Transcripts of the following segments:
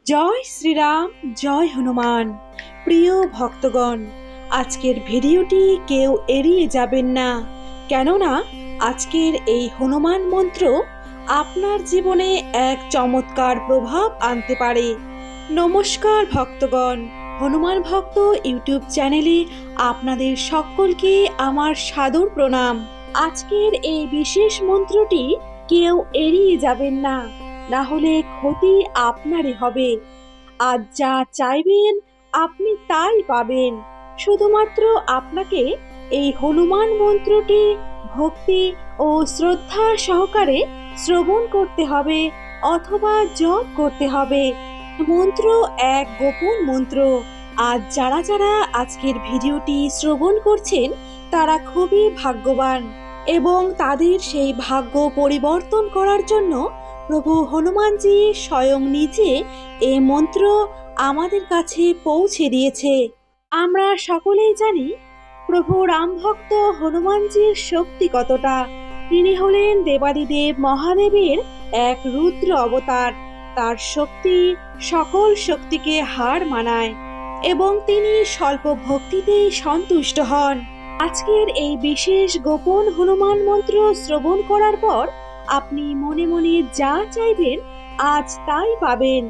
জয় শ্রীরাম, জয় হনুমান। প্রিয় ভক্তগণ, আজকের ভিডিওটি কেউ এড়িয়ে যাবেন না, কেননা আজকের এই হনুমান মন্ত্র আপনার জীবনে এক চমৎকার প্রভাব আনতে পারে। নমস্কার ভক্তগণ, হনুমান ভক্ত ইউটিউব চ্যানেলে আপনাদের সকলকে আমার সাদর প্রণাম। আজকের এই বিশেষ মন্ত্রটি কেউ এড়িয়ে যাবেন না, না হলে ক্ষতি আপনারই হবে। আজ যা চাইবেন আপনি তাই পাবেন। শুধুমাত্র আপনাকে এই হনুমান মন্ত্রটি ভক্তি ও শ্রদ্ধা সহকারে শ্রবণ করতে হবে অথবা জপ করতে হবে। মন্ত্র এক গোপন মন্ত্র। আজ যারা যারা আজকের ভিডিওটি শ্রবণ করছেন তারা খুবই ভাগ্যবান এবং তাদের সেই ভাগ্য পরিবর্তন করার জন্য প্রভু হনুমানজি স্বয়ং নিজে এই মন্ত্র আমাদের কাছে পৌঁছে দিয়েছে। আমরা সকলেই জানি প্রভু রাম ভক্ত হনুমানজির শক্তি কতটা। তিনি হলেন দেবাদিদেব মহাদেবের এক রুদ্র অবতার। তার শক্তি সকল শক্তিকে হার মানায় এবং তিনি স্বল্প ভক্তিতেই সন্তুষ্ট হন। আজকের এই বিশেষ গোপন হনুমান মন্ত্র শ্রবণ করার পর আপনি মনে মনে যা চাইবেন আজ তাই পাবেন।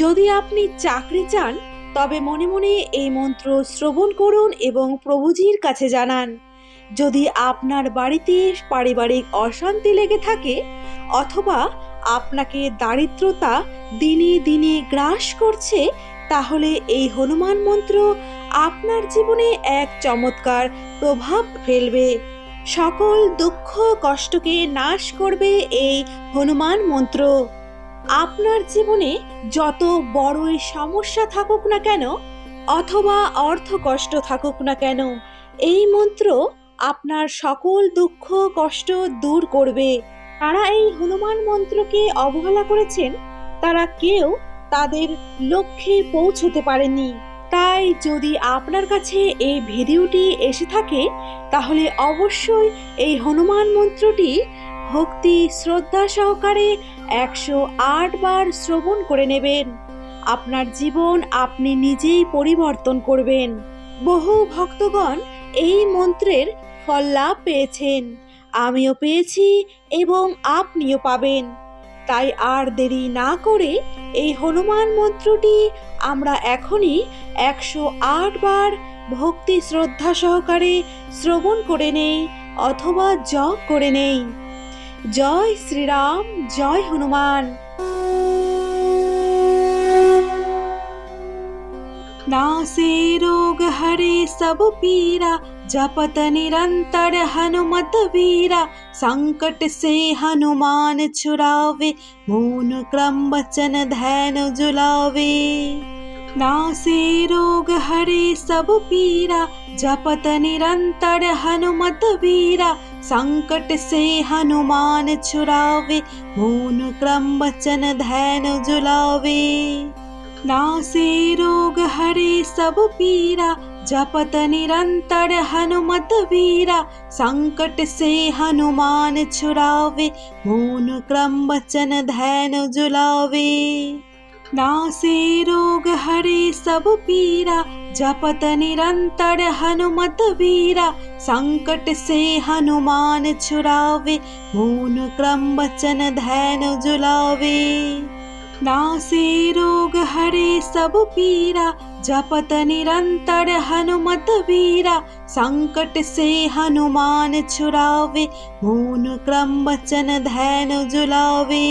যদি আপনি চাকরি চান তবে মনে মনে এই মন্ত্র শ্রবণ করুন এবং প্রভুজির কাছে জানান। যদি আপনার বাড়িতে পারিবারিক অশান্তি লেগে থাকে অথবা আপনাকে দারিদ্রতা দিনে দিনে গ্রাস করছে, তাহলে এই হনুমান মন্ত্র আপনার জীবনে এক চমৎকার প্রভাব ফেলবে। সকল দুঃখ কষ্টকে নাশ করবে এই হনুমান মন্ত্র। আপনার জীবনে যত বড়ই সমস্যা থাকুক না কেন অথবা অর্থ কষ্ট থাকুক না কেন, এই মন্ত্র আপনার সকল দুঃখ কষ্ট দূর করবে। তারা এই হনুমান মন্ত্রকে অবহেলা করেছেন, তারা কেউ তাদের লক্ষ্যে পৌঁছতে পারেনি। তাই যদি আপনার কাছে এই ভিডিওটি এসে থাকে তাহলে অবশ্যই এই হনুমান মন্ত্রটি ভক্তি শ্রদ্ধা সহকারে 108 বার শ্রবণ করে নেবেন। আপনার জীবন আপনি নিজেই পরিবর্তন করবেন। বহু ভক্তগণ এই মন্ত্রের ফল লাভ পেয়েছেন, আমিও পেয়েছি এবং আপনিও পাবেন। তাই আর দেরি না করে এই হনুমান মন্ত্রটি আমরা এখনই 108 বার ভক্তি শ্রদ্ধা সহকারে শ্রবণ করে নেই অথবা জপ করে নেই। জয় শ্রীরাম, জয় হনুমান। नासे रोग हरे सब पीरा, जपत निरंतर हनुमत वीरा। संकट से हनुमान छुड़ावे, मौन क्रम वचन ध्यान जुलावे। नासे रोग हरे सब पीरा, जपत निरंतर हनुमत वीरा। संकट से हनुमान छुड़ावे, मौन क्रम वचन ध्यान जुलावे। नासे रोग हरे सब पीरा, जपत निरंतर हनुमत वीरा। संकट से हनुमान छुड़ावे, मौन क्रम वचन ध्यान जुलावे। नासे रोग हरे सब पीरा, जपत निरंतर हनुमत वीरा। संकट से हनुमान छुड़ावे, मौन क्रम वचन ध्यान जुलावे। नासे रोग हरे सब पीरा, जपत निरंतर हनुमत वीरा। संकट से हनुमान छुड़ावे, मौन क्रम वचन ध्यान जुलावे।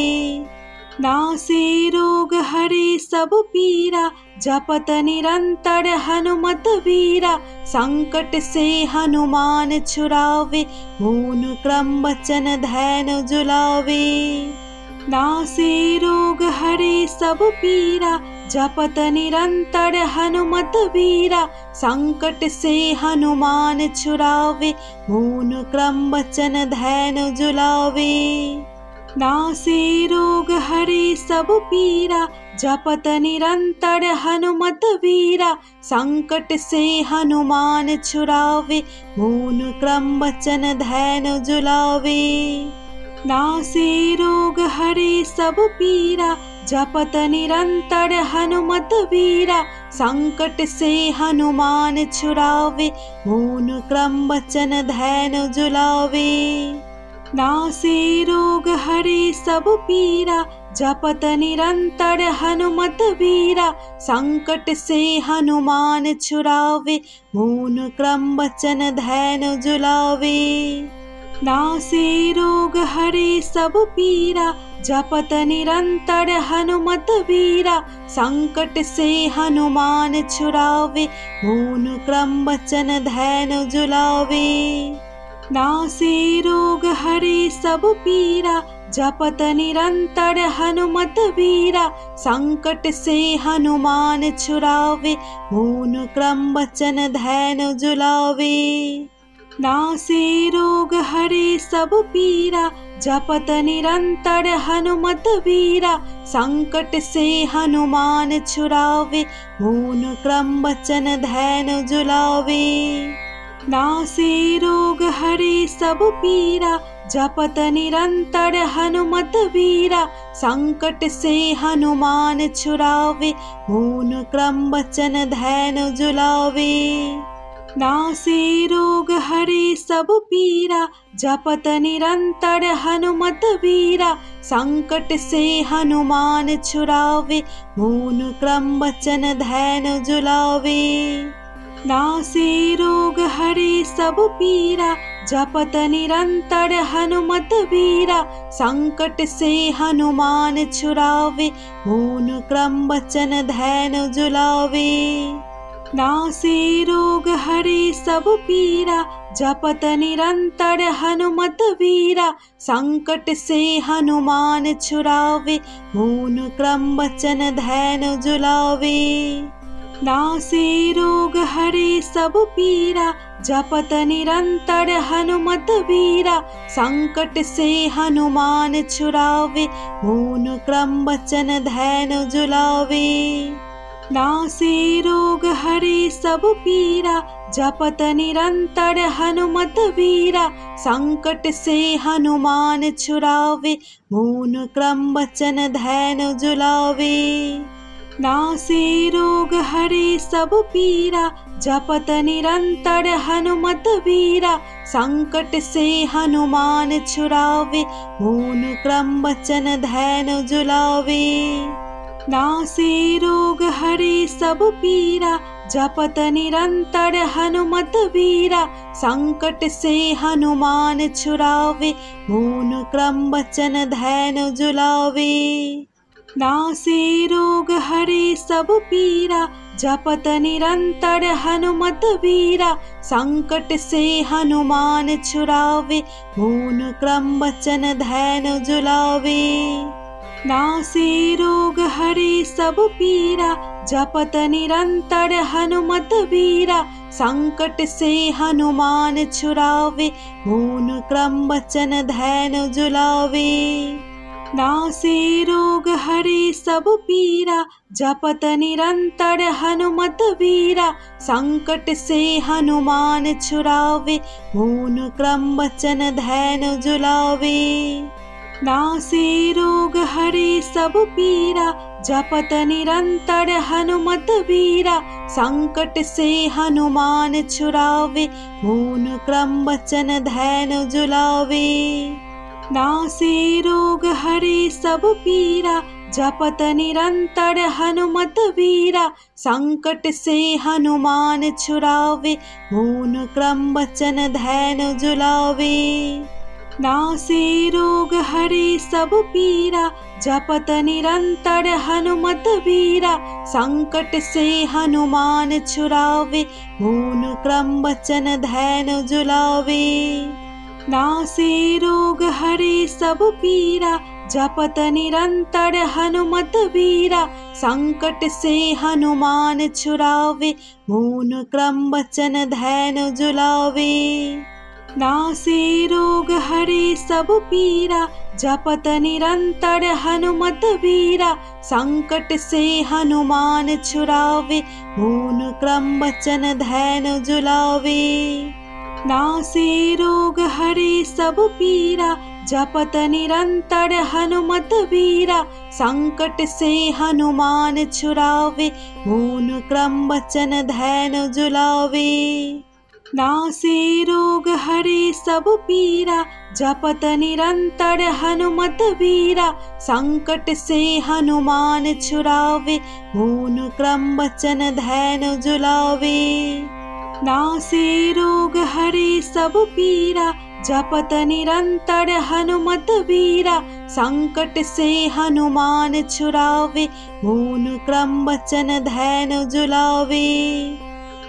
नासे रोग हरे सब पीरा, जपत निरंतर हनुमत वीरा। संकट से हनुमान छुड़ावे, मौन क्रम वचन ध्यान जुलावे। नासे रोग हरे सब पीरा, जपत निरंतर हनुमत वीरा। संकट से हनुमान छुड़ावे, मौन क्रम वचन ध्यान जुलावे। नासे रोग हरे सब पीरा, जपत निरंतर हनुमत वीरा। संकट से हनुमान छुड़ावे, मौन क्रम वचन ध्यान जुलावे। नासे रोग हरे सब पीरा, जपत निरंतर हनुमत वीरा, संकट से हनुमान छुड़ावे, मोन क्रम वचन धैर्य जुलावे। नासे रोग हरे सब पीरा, जपत निरंतर हनुमत वीरा, संकट से हनुमान छुड़ावे, मोन क्रम वचन धैर्य जुलावे। नासे रोग हरे सब पीरा, जपत निरंतर हनुमत वीरा, संकट से हनुमान छुड़ावे, मोन क्रम वचन धैर्य जुलावे। नासे रोग हरे सब पीरा, जपत निरंतर हनुमत वीरा, संकट से हनुमान छुड़ावे, मोन क्रम वचन धैर्य जुलावे। नासे रोग हरे सब पीरा, जपत निरंतर हनुमत वीरा, संकट से हनुमान छुड़ावे, मोन क्रम वचन धैर्य जुलावे। नासे रोग हरे सब पीरा, जपत निरंतर हनुमत वीरा, संकट से हनुमान छुड़ावे, मोन क्रम वचन धैर्य जुलावे। नासे रोग हरे सब पीरा, जपत निरंतर हनुमत वीरा, संकट से हनुमान छुड़ावे, मोन क्रम वचन धैर्य जुलावे। नासे रोग हरे सब पीरा, जपत निरंतर हनुमत वीरा, संकट से हनुमान छुड़ावे, मोन क्रम वचन धैर्य जुलावे। नासे रोग हरे सब पीरा, जपत निरंतर हनुमत वीरा, संकट से हनुमान छुड़ावे, मोन क्रम वचन धैर्य जुलावे। नासे रोग हरे सब पीरा, जपत निरंतर हनुमत वीरा, संकट से हनुमान छुड़ावे, मोन क्रम वचन धैर्य जुलावे। नासे रोग हरे सब पीरा, जपत निरंतर हनुमत वीरा, संकट से हनुमान छुड़ावे, मोन क्रम वचन धैर्य जुलावे। नासे रोग हरे सब पीरा, जपत निरंतर हनुमत वीरा, संकट से हनुमान छुड़ावे, मोन क्रम वचन धैर्य जुलावे। नासे रोग हरे सब पीरा, जपत निरंतर हनुमत वीरा, संकट से हनुमान छुड़ावे, मोन क्रम वचन धैर्य जुलावे। नासे रोग हरे सब पीरा, जपत निरंतर हनुमत वीरा, संकट से हनुमान छुड़ावे, मोन क्रम वचन धैर्य जुलावे। नासे रोग हरे सब पीरा, जपत निरंतर हनुमत वीरा, संकट से हनुमान छुड़ावे, मोन क्रम वचन धैर्य जुलावे। नासे रोग हरे सब पीरा, जपत निरंतर हनुमत वीरा, संकट से हनुमान छुड़ावे, मोन क्रम वचन धैर्य जुलावे। नासे रोग हरे सब पीरा, जपत निरंतर हनुमत वीरा, संकट से हनुमान छुड़ावे, मोन क्रम वचन धैर्य जुलावे। नासे रोग हरे सब पीरा, जपत निरंतर हनुमत वीरा, संकट से हनुमान छुड़ावे, मोन क्रम वचन धैर्य जुलावे। नासे रोग हरे सब पीरा, जपत निरंतर हनुमत वीरा, संकट से हनुमान छुड़ावे, मोन क्रम वचन धैर्य जुलावे। नासे रोग हरे सब पीरा, जपत निरंतर हनुमत वीरा, संकट से हनुमान छुड़ावे, मोन क्रम वचन धैर्य जुलावे। नासे रोग हरे सब पीरा, जपत निरंतर हनुमत वीरा, संकट से हनुमान छुड़ावे, मोन क्रम वचन धैर्य जुलावे। नासे रोग हरे सब पीरा, जपत निरंतर हनुमत वीरा। संकट से हनुमान छुड़ावे, मोन क्रम वचन धैर्य जुलावे। नासे रोग हरे सब पीरा, जपत निरंतर हनुमत वीरा। संकट से हनुमान छुड़ावे, मोन क्रम वचन धैर्य जुलावे। नासे रोग हरे सब पीरा, जपत निरंतर हनुमत वीरा। संकट से हनुमान छुड़ावे, मोन क्रम वचन धैर्य जुलावे।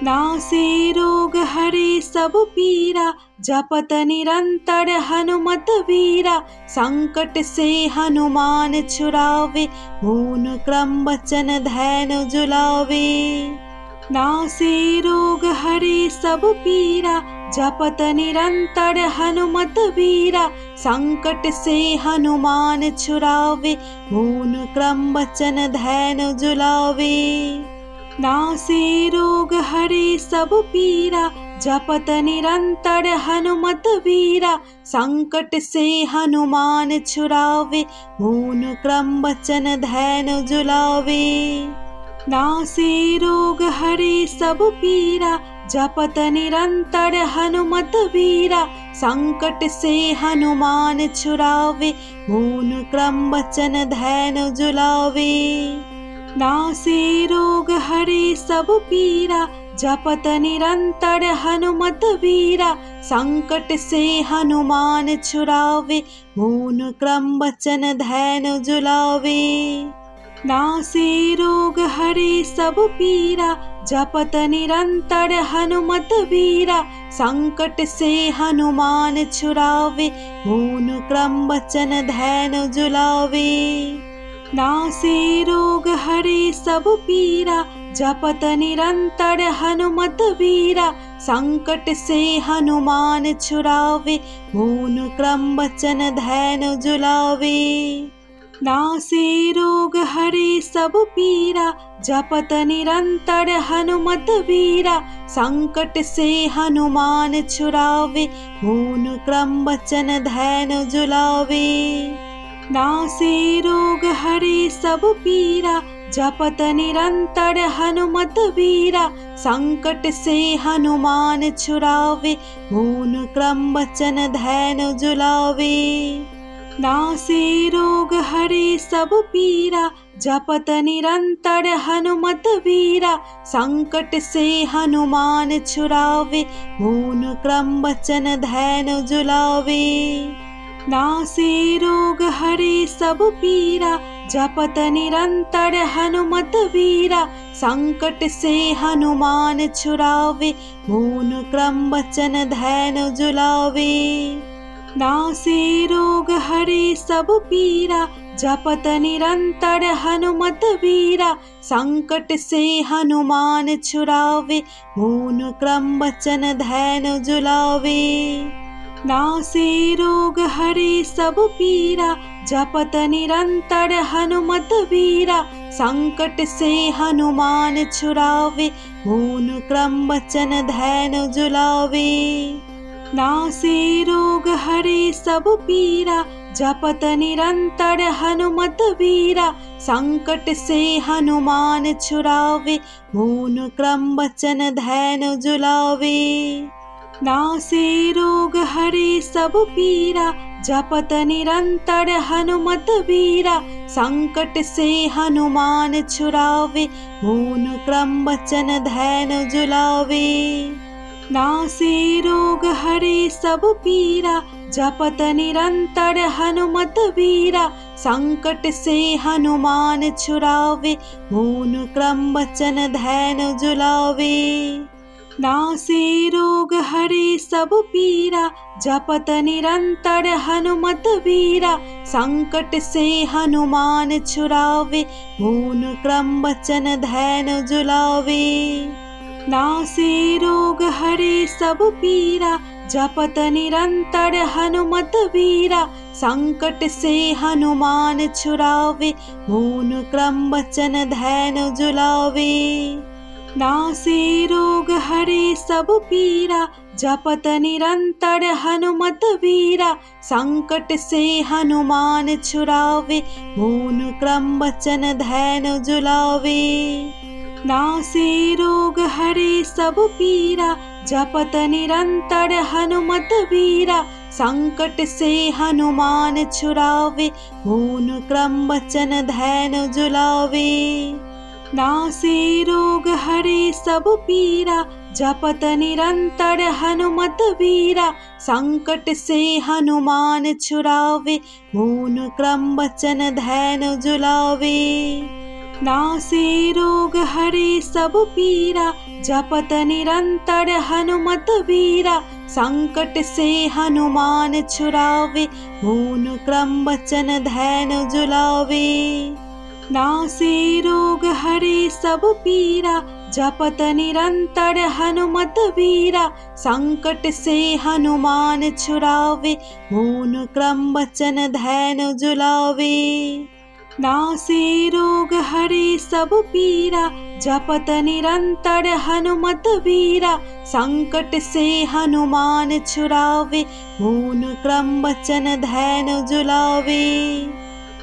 नासे रोग हरे सब पीरा, जपत निरंतर हनुमत वीरा। संकट से हनुमान छुड़ावे, मोन क्रम वचन धैर्य जुलावे। नासे रोग हरे सब पीरा, जपत निरंतर हनुमत वीरा। संकट से हनुमान छुड़ावे, मोन क्रम वचन धैर्य जुलावे। नासे रोग हरे सब पीरा, जपत निरंतर हनुमत वीरा। संकट से हनुमान छुड़ावे, मोन क्रम वचन धैर्य जुलावे। नासे रोग हरे सब पीरा, जपत निरंतर हनुमत वीरा। संकट से हनुमान छुड़ावे, मोन क्रम वचन धैर्य जुलावे। नासे रोग हरे सब पीरा, जपत निरंतर हनुमत वीरा। संकट से हनुमान छुड़ावे, मोन क्रम वचन धैर्य जुलावे। नासे रोग हरे सब पीरा, जपत निरंतर हनुमत वीरा। संकट से हनुमान छुड़ावे, मोन क्रम वचन धैर्य जुलावे। नासे रोग हरे सब पीरा, जपत निरंतर हनुमत वीरा। संकट से हनुमान छुड़ावे, मोन क्रम वचन धैर्य जुलावे। नासे रोग हरे सब पीरा, जपत निरंतर हनुमत वीरा। संकट से हनुमान छुड़ावे, मोन क्रम वचन धैर्य जुलावे। नासे रोग हरे सब पीरा, जपत निरंतर हनुमत वीरा। संकट से हनुमान छुड़ावे, मोन क्रम वचन धैर्य जुलावे। नासे रोग हरे सब पीरा, जपत निरंतर हनुमत वीरा। संकट से हनुमान छुड़ावे, मोन क्रम वचन धैर्य जुलावे। नासे रोग हरे सब पीरा, जपत निरंतर हनुमत वीरा। संकट से हनुमान छुड़ावे, मोन क्रम वचन धैर्य जुलावे। नासे रोग हरे सब पीरा, जपत निरंतर हनुमत वीरा। संकट से हनुमान छुड़ावे, मोन क्रम वचन धैर्य जुलावे। नासे रोग हरे सब पीरा, जपत निरंतर हनुमत वीरा। संकट से हनुमान छुड़ावे, मोन क्रम वचन धैर्य जुलावे। नासे रोग हरे सब पीरा, जपत निरंतर हनुमत वीरा। संकट से हनुमान छुड़ावे, मोन क्रम वचन धैर्य जुलावे। नासे रोग हरे सब पीरा, जपत निरंतर हनुमत वीरा। संकट से हनुमान छुड़ावे, मोन क्रम वचन धैर्य जुलावे। नासे रोग हरे सब पीरा, जपत निरंतर हनुमत वीरा। संकट से हनुमान छुड़ावे, मोन क्रम वचन धैर्य जुलावे। नासे रोग हरे सब पीरा, जपत निरंतर हनुमत वीरा। संकट से हनुमान छुड़ावे, मोन क्रम वचन धैर्य जुलावे। नासे रोग हरे सब पीरा, जपत निरंतर हनुमत वीरा। संकट से हनुमान छुड़ावे, मोन क्रम वचन धैर्य जुलावे। नासे रोग हरे सब पीरा, जपत निरंतर हनुमत वीरा, संकट से हनुमान छुड़ावे, मौन क्रम वचन धैर्य जुलावे। नासे रोग हरे सब पीरा, जपत निरंतर हनुमत वीरा, संकट से हनुमान छुड़ावे, मौन क्रम वचन धैर्य जुलावे। नासे रोग हरे सब पीरा, जपत निरंतर हनुमत वीरा, संकट से हनुमान छुड़ावे, मौन क्रम वचन धैर्य जुलावे। नासे रोग हरे सब पीरा, जपत निरंतर हनुमत वीरा, संकट से हनुमान छुड़ावे, मौन क्रम वचन धैर्य जुलावे। नासे रोग हरे सब पीरा, जपत निरंतर हनुमत वीरा, संकट से हनुमान छुड़ावे, मौन क्रम वचन धैर्य जुलावे। नासे रोग हरे सब पीरा, जपत निरंतर हनुमत वीरा, संकट से हनुमान छुड़ावे, मौन क्रम वचन धैर्य जुलावे।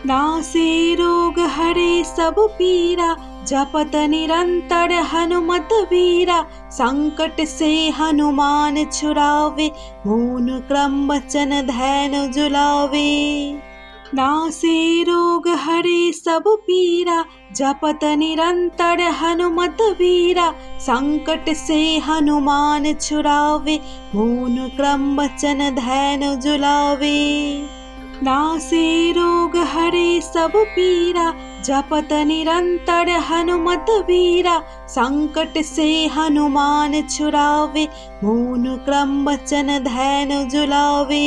नासे रोग हरे सब पीरा, जपत निरंतर हनुमत वीरा, संकट से हनुमान छुड़ावे, मौन क्रम वचन धैर्य जुलावे। नासे रोग हरे सब पीरा, जपत निरंतर हनुमत वीरा, संकट से हनुमान छुड़ावे, मौन क्रम वचन धैर्य जुलावे। नासे रोग हरे सब पीरा, जपत निरंतर हनुमत वीरा, संकट से हनुमान छुड़ावे, मौन क्रम वचन धैर्य जुलावे।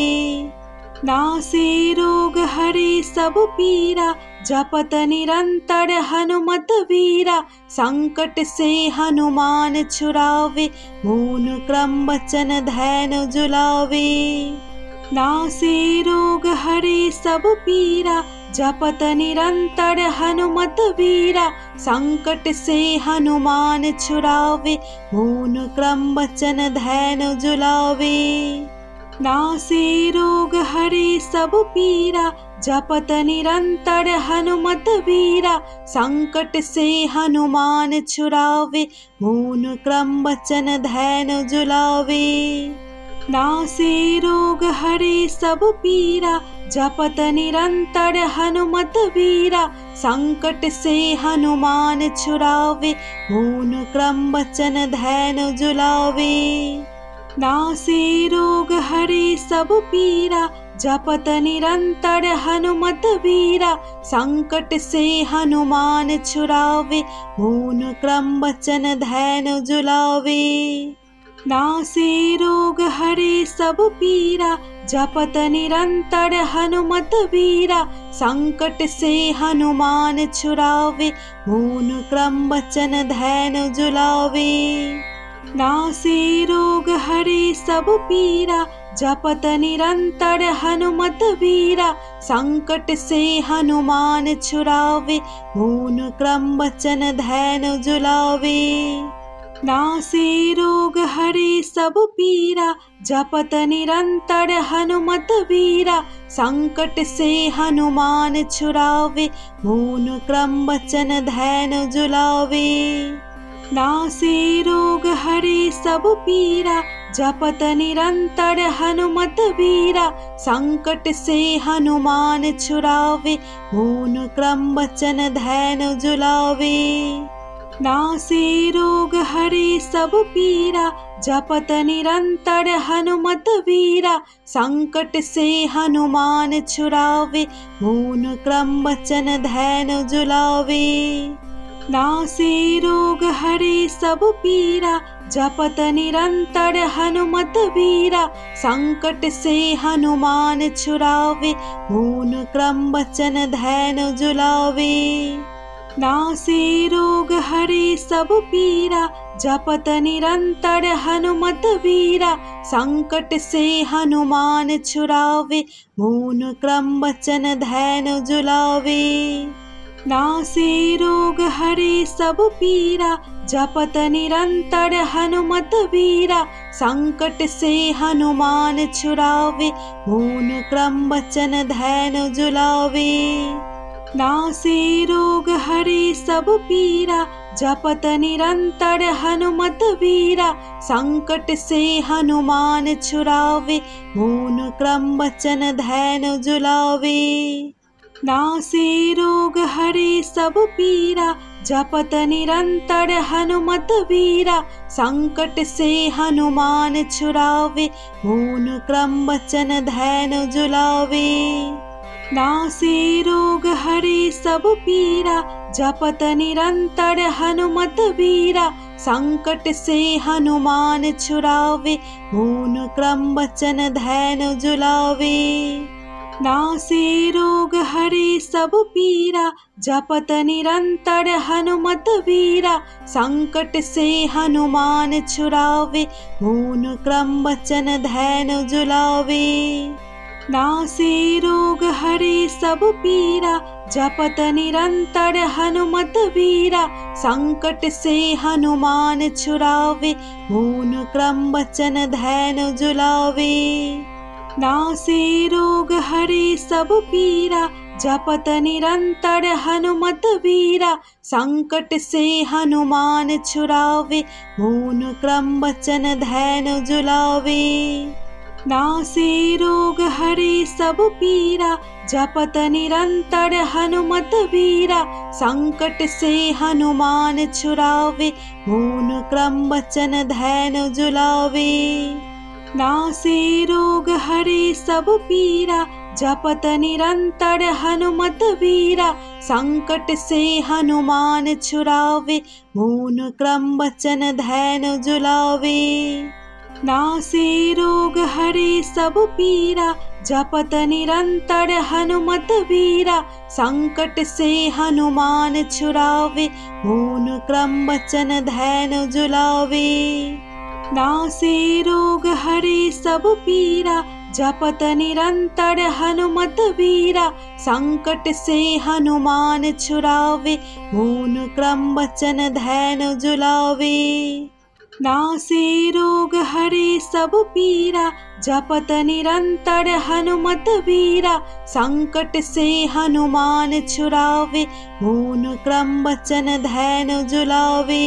नासे रोग हरे सब पीरा, जपत निरंतर हनुमत वीरा, संकट से हनुमान छुड़ावे, मौन क्रम वचन धैर्य जुलावे। नासे रोग हरे सब पीरा, जपत निरंतर हनुमत वीरा, संकट से हनुमान छुड़ावे, मौन क्रम वचन धैर्य जुलावे। नासे रोग हरे सब पीरा, जपत निरंतर हनुमत वीरा, संकट से हनुमान छुड़ावे, मौन क्रम वचन धैर्य जुलावे। नासे रोग हरे सब पीरा, जपत निरंतर हनुमत वीरा, संकट से हनुमान छुड़ावे, मौन क्रम वचन धैर्य जुलावे। नासे रोग हरे सब पीरा, जपत निरंतर हनुमत वीरा, संकट से हनुमान छुड़ावे, मौन क्रम वचन धैर्य जुलावे। नासे रोग हरे सब पीरा, जपत निरंतर हनुमत वीरा, संकट से हनुमान छुड़ावे, मौन क्रम वचन धैर्य जुलावे। नासे रोग हरे सब पीरा, जपत निरंतर हनुमत वीरा, संकट से हनुमान छुड़ावे, मौन क्रम वचन धैर्य जुलावे। नासे रोग हरे सब पीरा, जपत निरंतर हनुमत वीरा, संकट से हनुमान छुड़ावे, मौन क्रम वचन धैर्य जुलावे। नासे रोग हरे सब पीरा, जपत निरंतर हनुमत वीरा, संकट से हनुमान छुड़ावे, मौन क्रम वचन धैर्य जुलावे। नासे रोग हरे सब पीरा, जपत निरंतर हनुमत वीरा, संकट से हनुमान छुड़ावे, मौन क्रम वचन धैर्य जुलावे। नासे रोग हरे सब पीरा, जपत निरंतर हनुमत वीरा, संकट से हनुमान छुड़ावे, मौन क्रम वचन धैर्य जुलावे। नासे रोग हरे सब पीरा, जपत निरंतर हनुमत वीरा, संकट से हनुमान छुड़ावे, मौन क्रम वचन धैर्य जुलावे। नासे रोग हरे सब पीरा, जपत निरंतर हनुमत वीरा। संकट से हनुमान छुड़ावे, मून क्रम वचन धैर्य जुलावे। नासे रोग हरे सब पीरा, जपत निरंतर हनुमत वीरा। संकट से हनुमान छुड़ावे, मून क्रम वचन धैर्य जुलावे। नासे रोग हरे सब पीरा, जपत निरंतर हनुमत वीरा। संकट से हनुमान छुड़ावे, मून क्रम वचन धैर्य जुलावे। नासे रोग हरे सब पीरा, जपत निरंतर हनुमत वीरा। संकट से हनुमान छुड़ावे, मून क्रम वचन धैर्य जुलावे। नासे रोग हरे सब पीरा, जपत निरंतर हनुमत वीरा। संकट से हनुमान छुड़ावे, मून क्रम वचन धैर्य जुलावे। नासे रोग हरे सब पीरा, जपत निरंतर हनुमत वीरा। संकट से हनुमान छुड़ावे, मून क्रम वचन धैर्य जुलावे। नासे रोग हरे सब पीरा, जपत निरंतर हनुमत वीरा। संकट से हनुमान छुड़ावे, मून क्रम वचन धैर्य जुलावे। नासे रोग हरे सब पीरा, जपत निरंतर हनुमत वीरा। संकट से हनुमान छुड़ावे, मून क्रम वचन धैर्य जुलावे। नासे रोग हरे सब पीरा, जपत निरंतर हनुमत वीरा। संकट से हनुमान छुड़ावे, मून क्रम वचन धैर्य जुलावे। नासे रोग हरे सब पीरा, जपत निरंतर हनुमत वीरा। संकट से हनुमान छुड़ावे, मून क्रम वचन धैर्य जुलावे। नासे रोग हरे सब पीरा, जपत निरंतर हनुमत वीरा। संकट से हनुमान छुड़ावे, मून क्रम वचन धैर्य जुलावे। नासे रोग हरे सब पीरा, जपत निरंतर हनुमत वीरा। संकट से हनुमान छुड़ावे, मून क्रम वचन धैर्य जुलावे।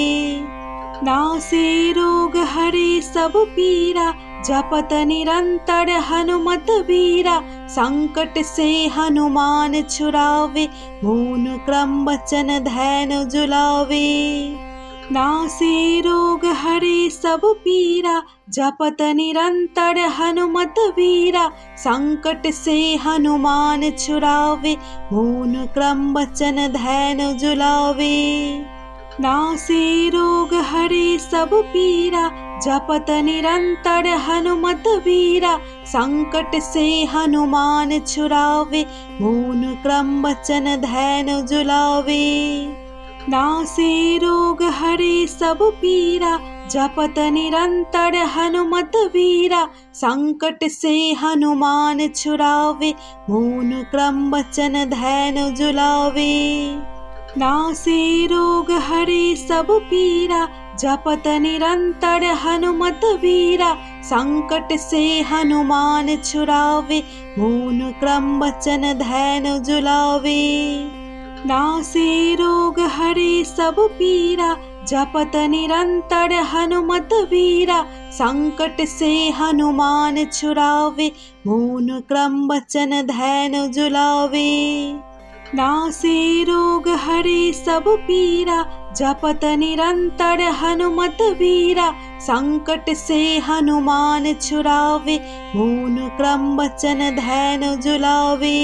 नासे रोग हरे सब पीरा, जपत निरंतर हनुमत वीरा। संकट से हनुमान छुड़ावे, मून क्रम वचन धैर्य जुलावे। नासे रोग हरे सब पीरा, जपत निरंतर हनुमत वीरा। संकट से हनुमान छुड़ावे, मून क्रम वचन धैर्य जुलावे। नासे रोग हरे सब पीरा, जपत निरंतर हनुमत वीरा। संकट से हनुमान छुड़ावे, मून क्रम वचन धैर्य जुलावे। नासे रोग हरे सब पीरा, जपत निरंतर हनुमत वीरा। संकट से हनुमान छुड़ावे, मून क्रम वचन धैर्य जुलावे। नासे रोग हरे सब पीरा, जपत निरंतर हनुमत वीरा। संकट से हनुमान छुड़ावे, मून क्रम वचन धैर्य जुलावे। नासे रोग हरे सब पीरा, जपत निरंतर हनुमत वीरा। संकट से हनुमान छुड़ावे, मून क्रम वचन धैर्य जुलावे। नासे रोग हरे सब पीरा, जपत निरंतर हनुमत वीरा। संकट से हनुमान छुड़ावे, मून क्रम वचन धैर्य जुलावे।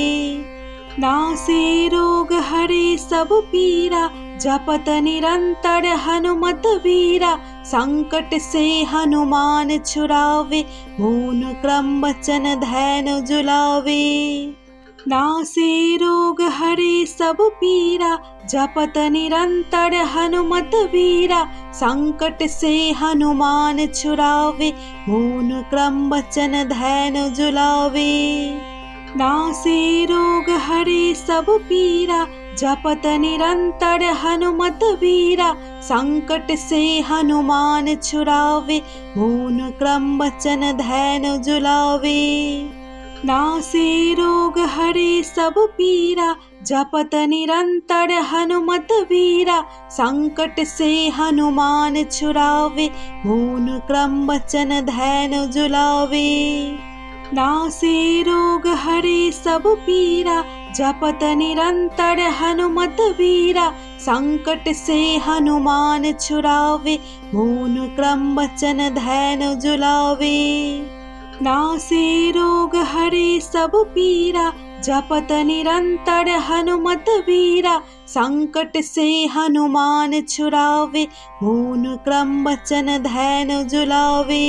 नासे रोग हरे सब पीरा, जपत निरंतर हनुमत वीरा। संकट से हनुमान छुड़ावे, मून क्रम वचन धैर्य जुलावे। नासे रोग हरे सब पीरा, जपत निरंतर हनुमत वीरा। संकट से हनुमान छुड़ावे, मून क्रम वचन धैर्य जुलावे। नासे रोग हरे सब पीरा, जपत निरंतर हनुमत वीरा, संकट से हनुमान छुड़ावे, मौन क्रम वचन धैर्य जुलावे। नासे रोग हरे सब पीरा, जपत निरंतर हनुमत वीरा, संकट से हनुमान छुड़ावे, मौन क्रम वचन धैर्य जुलावे। नासे रोग हरे सब पीरा, जपत निरंतर हनुमत वीरा, संकट से हनुमान छुड़ावे, मौन क्रम वचन धैर्य जुलावे। नासे रोग हरे सब पीरा, जपत निरंतर हनुमत वीरा, संकट से हनुमान छुड़ावे, मौन क्रम वचन धैर्य जुलावे।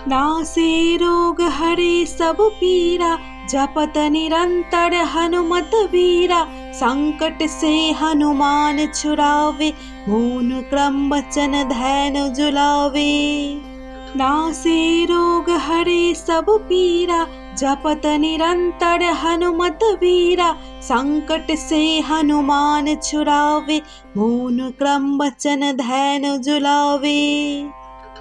नासे रोग हरे सब पीरा, जपत निरंतर हनुमत वीरा, संकट से हनुमान छुड़ावे, मौन क्रम वचन धैर्य जुलावे। नासे रोग हरे सब पीरा, जपत निरंतर हनुमत वीरा, संकट से हनुमान छुड़ावे, मौन क्रम वचन धैर्य जुलावे।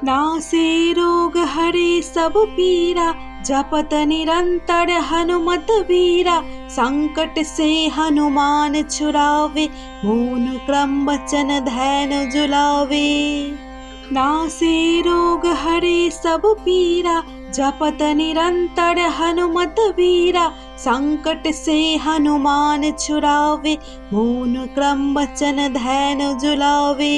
नासे रोग हरे सब पीरा, जपत निरंतर हनुमत वीरा, संकट से हनुमान छुड़ावे, मौन क्रम वचन धैर्य जुलावे। नासे रोग हरे सब पीरा, जपत निरंतर हनुमत वीरा, संकट से हनुमान छुड़ावे, मौन क्रम वचन धैर्य जुलावे।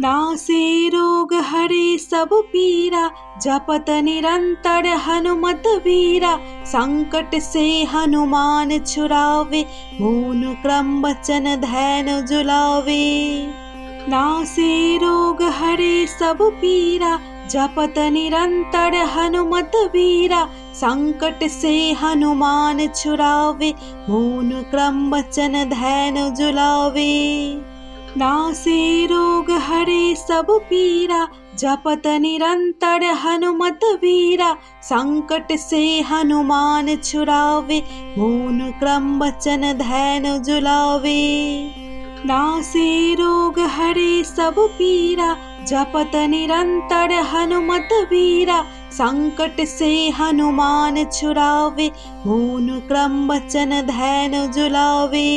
नासे रोग हरे सब पीरा, जपत निरंतर हनुमत वीरा, संकट से हनुमान छुड़ावे, मौन क्रम वचन धैर्य जुलावे। नासे रोग हरे सब पीरा, जपत निरंतर हनुमत वीरा, संकट से हनुमान छुड़ावे, मौन क्रम वचन धैर्य जुलावे। नासे रोग हरे सब पीरा, जपत निरंतर हनुमत वीरा, संकट से हनुमान छुड़ावे, मौन क्रम वचन धैर्य जुलावे। नासे रोग हरे सब पीरा, जपत निरंतर हनुमत वीरा, संकट से हनुमान छुड़ावे, मौन क्रम वचन धैर्य जुलावे।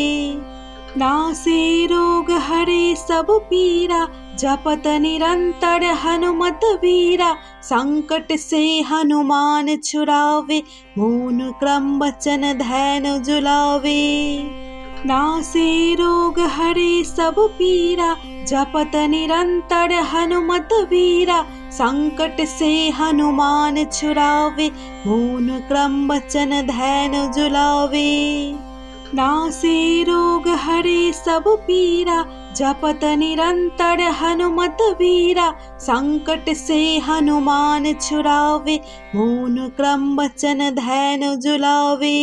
नासे रोग हरे सब पीरा, जपत निरंतर हनुमत वीरा, संकट से हनुमान छुड़ावे, मौन क्रम वचन धैर्य जुलावे। नासे रोग हरे सब पीरा, जपत निरंतर हनुमत वीरा, संकट से हनुमान छुड़ावे, मौन क्रम वचन धैर्य जुलावे। नासे रोग हरे सब पीरा, जपत निरंतर हनुमत वीरा, संकट से हनुमान छुड़ावे, मौन क्रम वचन धैर्य जुलावे।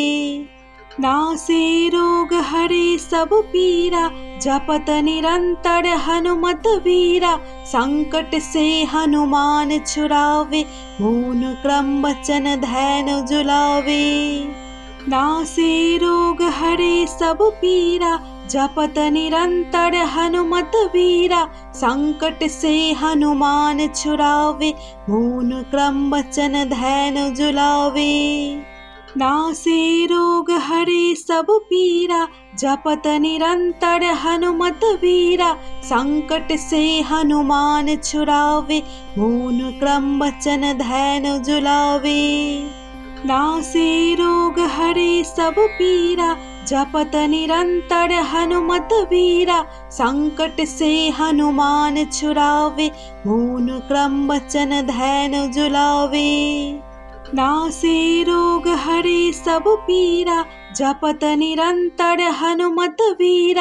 नासे रोग हरे सब पीरा, जपत निरंतर हनुमत वीरा, संकट से हनुमान छुड़ावे, मौन क्रम वचन धैर्य जुलावे। नासे रोग हरे सब पीरा, जपत निरंतर हनुमत वीरा, संकट से हनुमान छुड़ावे, मौन क्रम वचन धैर्य जुलावे। नासे रोग हरे सब पीरा, जपत निरंतर हनुमत वीरा, संकट से हनुमान छुड़ावे, मौन क्रम वचन धैर्य जुलावे। नासे रोग हरे सब पीरा, जपत निरंतर हनुमत वीरा, संकट से हनुमान छुड़ावे, मौन क्रम वचन धैर्य जुलावे। नासे रोग हरे सब पीरा, जपत निरंतर हनुमत वीरा।